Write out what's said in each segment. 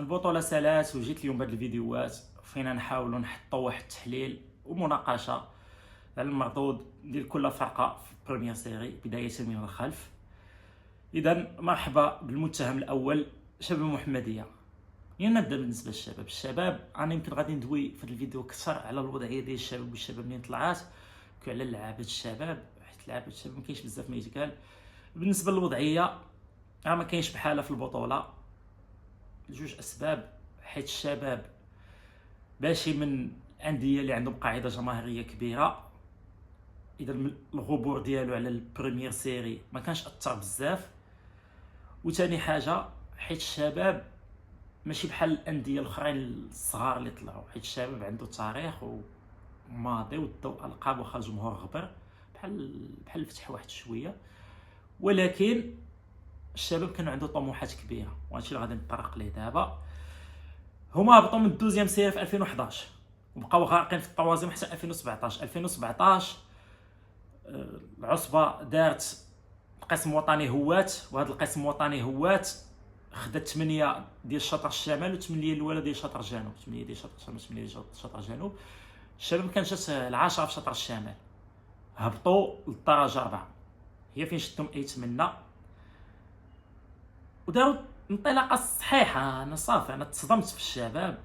البطولة سالات وجيت اليوم بهاد الفيديوهات فينا نحاولوا نحطوا واحد التحليل ومناقشة على المردود ديال كل فرقة في البريمير سيري بداية من الخلف. إذا مرحبا بالمتهم الأول، شباب المحمدية. نبدا بالنسبة للشباب أنا يمكن غادي ندوي في هاد الفيديو أكثر على الوضعية ديال الشباب والشباب منين طلعات وعلى لعابة الشباب، حيت لعابة الشباب مكاينش بزاف ما يتقال. بالنسبة للوضعية ما كاينش بحالها في البطولة لجوج اسباب، حيت الشباب ماشي من الانديه اللي عندهم قاعده جماهيريه كبيره، اذا الغبور ديالو على البريمير سيري ما كانش اثر بزاف. وثاني حاجه حيت الشباب ماشي بحال الانديه الاخرين الصغار اللي طلعوا، حيت الشباب عنده تاريخ وماضي والضوء القاب واخا الجمهور غبر بحال الفتح واحد شويه، ولكن الشباب كان عنده طموحات كبيره وهادشي اللي غادي نطرق ليه دابا. هما هبطوا من الدوزيام سير في 2011 وبقاو غارقين في الطوازيم حتى 2017. العصبه دارت قسم وطني هوات، وهذا القسم الوطني هوات خدات 8 ديال الشطر الشمال و8 الاولى ديال الشطر الجنوب، 8 ديال الشطر الشمال 8 ديال الشطر الجنوب. الشباب كان جات 10 في شطر الشمال، هبطوا للدرجه 4 هي فين شدهم منا وداروا انطلاقه صحيحه. انا صافي انا تصدمت في الشباب.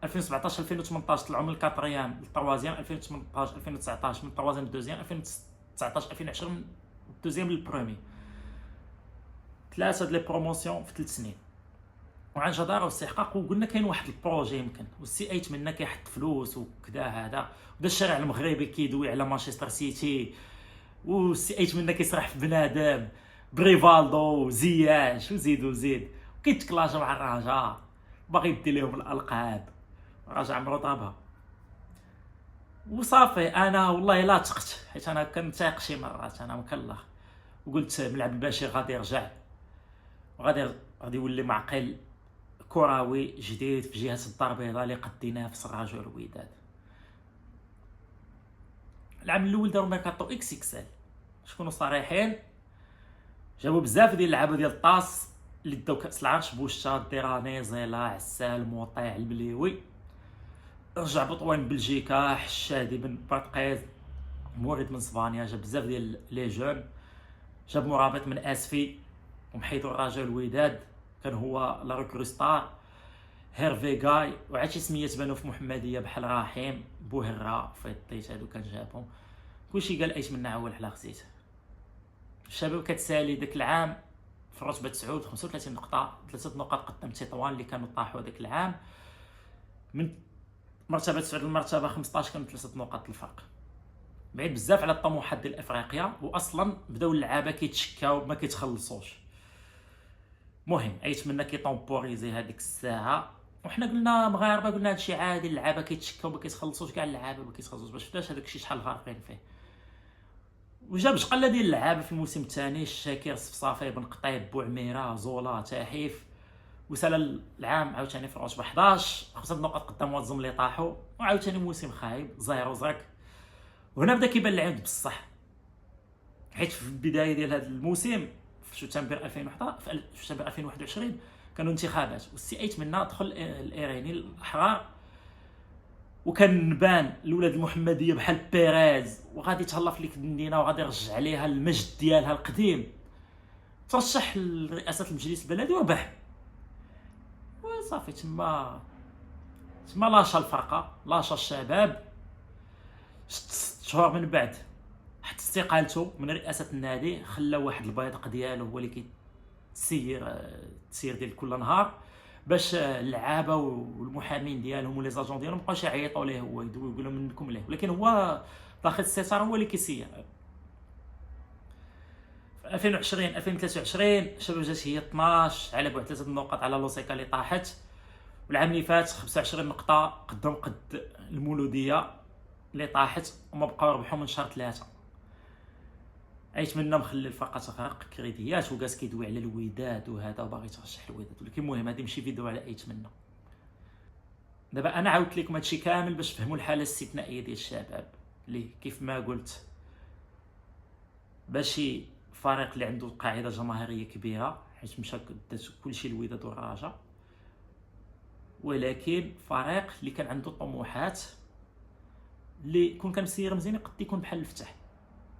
2017 2018 طلعوا من الكاتريام للطروازيام، 2018 2019 من الطروازيام للدوزيام، 2019 2020 من الدوزيام للبرومي. ثلاثه ديال لي بروموسيون في 3 سنين وعن جداره واستحقاق. وقلنا كاين واحد البروجي يمكن، والسي ايت منا كيحط فلوس وكذا هذا، ودا الشارع المغربي كيدوي على مانشستر سيتي، والسي ايت منا كيسرح في بنادم بريفالدو وزياش وزيد وزيد وكيتكلاجا مع الرجاء باغي يدي لهم الالقاب. الرجاء عمرو طابها وصافي. انا والله لا تقت، حيت انا كنتايق شي مرات انا مكلخ، وقلت ملعب البشير غادي يرجع وغادي يولي معقل كروي جديد في جهه الدار البيضاء اللي قد ينافس الرجاء والوداد. العام الاول داروا ميركاتو اكس اكسل، شكونوا صريحين، جابوا بزاف ديال اللعابه ديال الطاس اللي داو كاس العرش، بوشات ديراني زيلا عسال موطيع المليوي. رجع بطوين بلجيكا حشادي بن بارتقيز مورد من اسبانيا، جاب بزاف ديال لي جون، جاب مرابط من اسفي ومحيدو الرجاء الوداد كان هو لا ريكرو ستار هيرفي غاي، وعاد شي سميات بانوا في محمديه بحال رحيم بوهرة فيطيت هادو كان جابهم. كلشي قال ايش من عول على خزيت. الشباب كتسالي داك العام في الرتبه 9 35 نقطه، 3 نقاط قدام تطوان اللي كانوا طاحوا داك العام. من مرتبه 9 للمرتبه 15 كانوا 3 نقاط الفرق، بعيد بزاف على الطموحات ديال افريقيا. واصلا بداو اللعابه كيتشكاو ما كيتخلصوش. المهم عيت منا كيطومبوريزي هذيك الساعه، وحنا قلنا مغاربه قلنا هادشي عادي، اللعابه كيتشكاو ما كيتخلصوش، كاع اللعابه ما كيتخلصوش، باش فداش هذاك الشيء شحال غارقين فيه. وجاب شقله ديال اللعابه في الموسم الثاني، الشاكر صفصافي بن قطيب بوعميره زولا تاحيف. وسال العام عاوتاني في الرتبه 11 5 نقاط قدام واتزم اللي طاحوا، وعاوتاني موسم خايب زيرو زرك. وهنا بدا كيبان العيب بصح، حيت في البدايه ديال هذا الموسم في شتنبر 2011 في شتنبر 2021 كانوا انتخابات، والسي ايت منا دخل الايراني الاحرار، وكان نبان الاولاد المحمديه بحال بيريز وغادي تهلا في ليك المدينه وغادي يرجع عليها المجد ديالها القديم. ترشح لرئاسه المجلس البلدي وربح، وصافي تما لاشا الفرقه، لاشا الشباب. 6 شهور من بعد حتى استقالته من رئاسه النادي، خلى واحد البيدق ديالو هو اللي كيسير التسيير ديال كل نهار، باش اللعابه والمحامين ديالهم ولي زاجون ديالهم مابقاوش يعيطوا ليه هو يقول لهم منكم ليه، ولكن هو داخل الستار هو اللي كيسير. في 2020 2023 الشباب جات هي 12 على بعد 3 نقاط على لوسيكا اللي طاحت، والعام اللي فات 25 نقطه قدام قد المولوديه اللي طاحت، وما بقاو ربحوا من شهر 3. عيت منا مخلي الفرقه تغرق كريديات وكاس كيدوي على الوداد وهذا وباغي ترشح الوداد، ولكن المهم هذه ماشي فيديو على ايت منا. دابا انا عاودت لكم هادشي كامل باش تفهموا الحاله الاستثنائيه ديال الشباب اللي كيف ما قلت ماشي فريق اللي عنده قاعده جماهيريه كبيره، حيت مشى دات كلشي الوداد والرجاء. ولكن فريق اللي كان عنده طموحات، اللي كون كان مسير مزيان قد يكون بحال الفتح،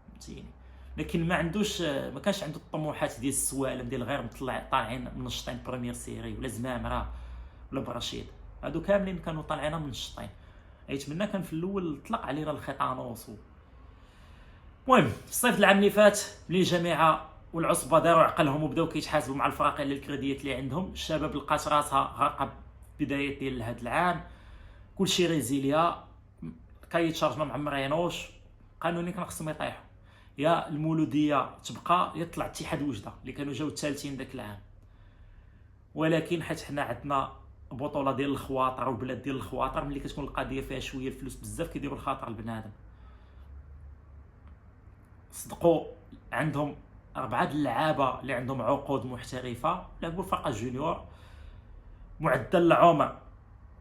فهمتيني. لكن ما كانش عنده الطموحات ديال السوالم، ديال غير طالعين منشطين بريمير سيري ولا زمامره ولا برشيد. هادو كاملين كانوا طالعين منشطين، يتمنى كان في الاول طلق علينا الخيطانوس. المهم في الصيف العام اللي فات، ملي الجامعه والعصبه داروا عقلهم وبداو كيتحاسبوا مع الفرق على الكريديات اللي عندهم، الشباب لقات راسها غارقه بدايه ديال هذا العام، كلشي ريزيليا، كاي تشارج ما معمرينوش، قانوني كان خصهم يطيحوا، يا المولوديه تبقى يا طلع اتحاد وجده اللي كانوا جاو الثالثين داك العام. ولكن حيت حنا عندنا بطوله ديال الخواطر وبلاد ديال الخواطر، ملي كتكون القضيه فيها شويه الفلوس بزاف كيديروا الخاطر البنادم. صدقوا عندهم 4 اللعابه اللي عندهم عقود محترفه لعبوا الفرقه جونيور، معدل العمر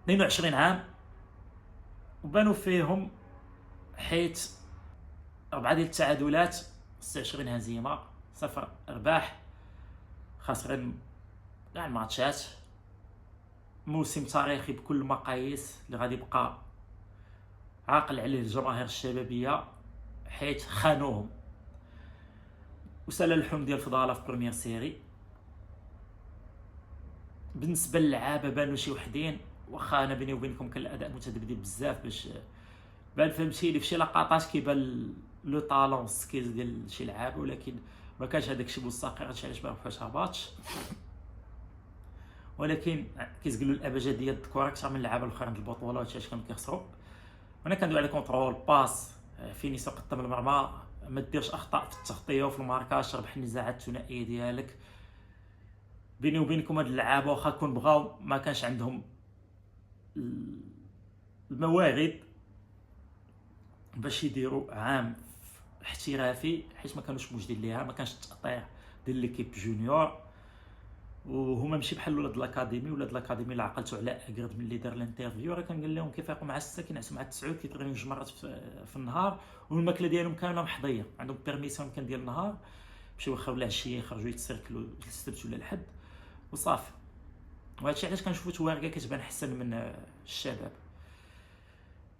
22 عام، وبانوا فيهم حيت 4 ديال التعادلات، 26 هزيمه، 0 ارباح، خاسرين كاع الماتشات. موسم تاريخي بكل المقاييس اللي غادي يبقى عاقل عليه الجماهير الشبابيه، حيت خانوهم وسال اللحوم ديال الفضاله في بريمير سيري. بالنسبه للعابه بانوا شي وحدين، واخا انا بيني وبينكم كان الاداء متذبذب بزاف، باش بان فهمتيني في شي لقطات كيبان لو طالون سكيلز ديال شي لعابه، ولكن ما كانش هذاك الشيء مستقر. هادشي علاش ما ربحوش هباطش، ولكن كيزقلوا الابجديه د الكره اكثر من اللعابه الاخرين د البطوله، وهادشي علاش كانوا كيخسروا. وانا كندوي على كونترول، باس، فينيسو قدام المرمى، ما ديرش اخطاء في التغطيه وفي الماركاج، ربح النزاعات الثنائيه ديالك. بيني وبينكم هاد اللعابه واخا كون بغاو ما كانش عندهم الموارد باش يديروا عام احترافي، حيت ما كانوش موجودين ليها، ما كانش التقطيع ديال ليكيب جونيور، وهما ماشي بحال ولاد الاكاديمي. ولاد الاكاديمي اللي عقلتو على اكرد ملي دار الانترفيو، راه كنقول لهم كيفيقوا مع 6 كينعسوا مع 9، كيتغيروا 2 مرات في النهار، والماكله ديالهم كامله محظيه، عندهم بيرميسيون كان ديال النهار، مشيو واخا ولا عشيه يخرجوا يتسركلوا السبت ولا الحد وصافي. وهادشي علاش كنشوفوا توارقه كتبان احسن من الشباب.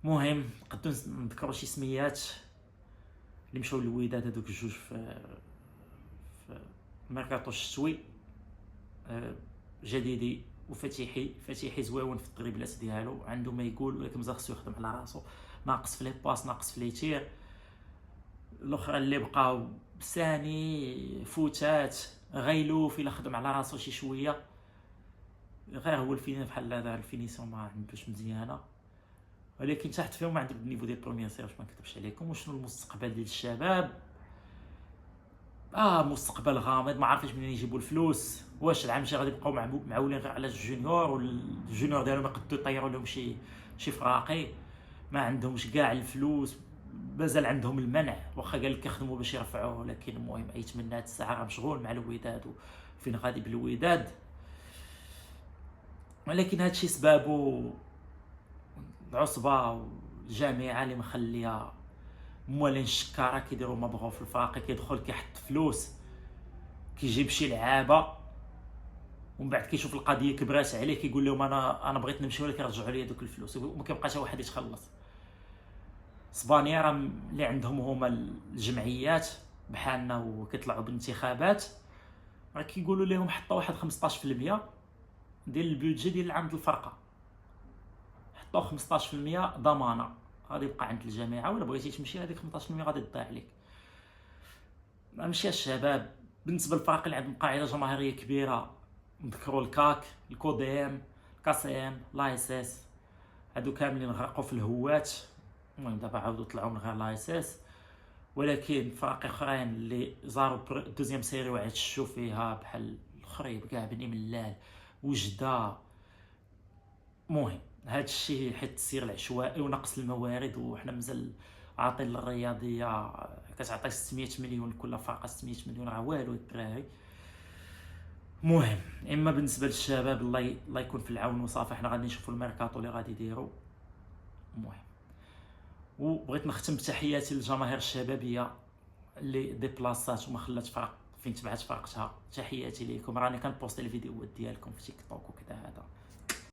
مهم نقدروا نذكروا شي سميات اللي مشاو للوداد، هذوك الجوج في الميركاتو الشتوي، جديدي وفتيحي زويون في الدريبلات ديالو، عنده ما يقول، ولكن مازال خصو يخدم على راسو، ناقص في لي باس، ناقص في لي تير. الاخرى اللي بقاو ساني، فوتات، غيلوف الا خدم على راسو شي شويه، غير هو الفيني بحال هذا الفينيسيون ما عندوش مزيانه، ولكن تحت فيهم عندك النيفو ديال البروميير سير، باش ما نكذبش عليكم. وشنو المستقبل ديال الشباب؟ مستقبل غامض، ما عارفينش منين يجيبوا الفلوس. واش العام الجاي غادي يبقاو معولين غير على الجونيور، والجونيور ديالهم يقدروا يطيروا لهم شي فراقي؟ ما عندهمش كاع الفلوس، مازال عندهم المنع، واخا قال لك يخدموا باش يرفعوه، ولكن المهم يتمنى هاد الساعه راه مشغول مع الوداد وفين غادي بالوداد. ولكن هادشي سبابو العصبه والجامعه اللي مخليه موالين الشكاره كيديروا ما بغاو في الفراقي، كيدخل كيحط فلوس، كيجيب شي لعابه، ومن بعد كيشوف القضيه كبرات عليه، كيقول لهم انا بغيت نمشي، ولا كيرجعوا لي دوك الفلوس، وما كيبقى حتى واحد يتخلص. اسبانيا راه اللي عندهم هما الجمعيات بحالنا وكيطلعوا بالانتخابات، راه كيقولوا لهم حطوا واحد 15% ديال البودجي ديال العام ديال الفرقه، حطوا 15% ضمانه، غادي يبقى عند الجامعه، ولا بغيتي تمشي هذيك 15% غادي تضيع عليك. ماشي الشباب. بالنسبه للفرق اللي عندهم قاعده جماهيريه كبيره، نذكروا الكاك، الكوديم، الكاسيم، لايسيس، هادو كاملين غرقوا في الهوات. المهم دابا عاودوا طلعوا من غير لايسيس، ولكن فرق اخرين اللي زاروا دوزيام سيري وعشوا فيها بحال الخريب كاع، بني ملال، وجده. مهم هاد الشيء حيت التسيير العشوائي ونقص الموارد، وحنا مازال عاطين للرياضيه كتعطي 600 مليون كل فرقه، 600 مليون راه والو الدراري. مهم اما بالنسبه للشباب الله يكون في العون وصافي، حنا غادي نشوفوا الميركاتو اللي غادي يديروا. مهم وبغيت نختم بتحياتي للجماهير الشبابيه اللي ديبلاصات وما خلات فرق فين تبعت فرقتها. تحياتي ليكم، راني كنبوستي الفيديوهات ديالكم في تيك توك وكذا. هذا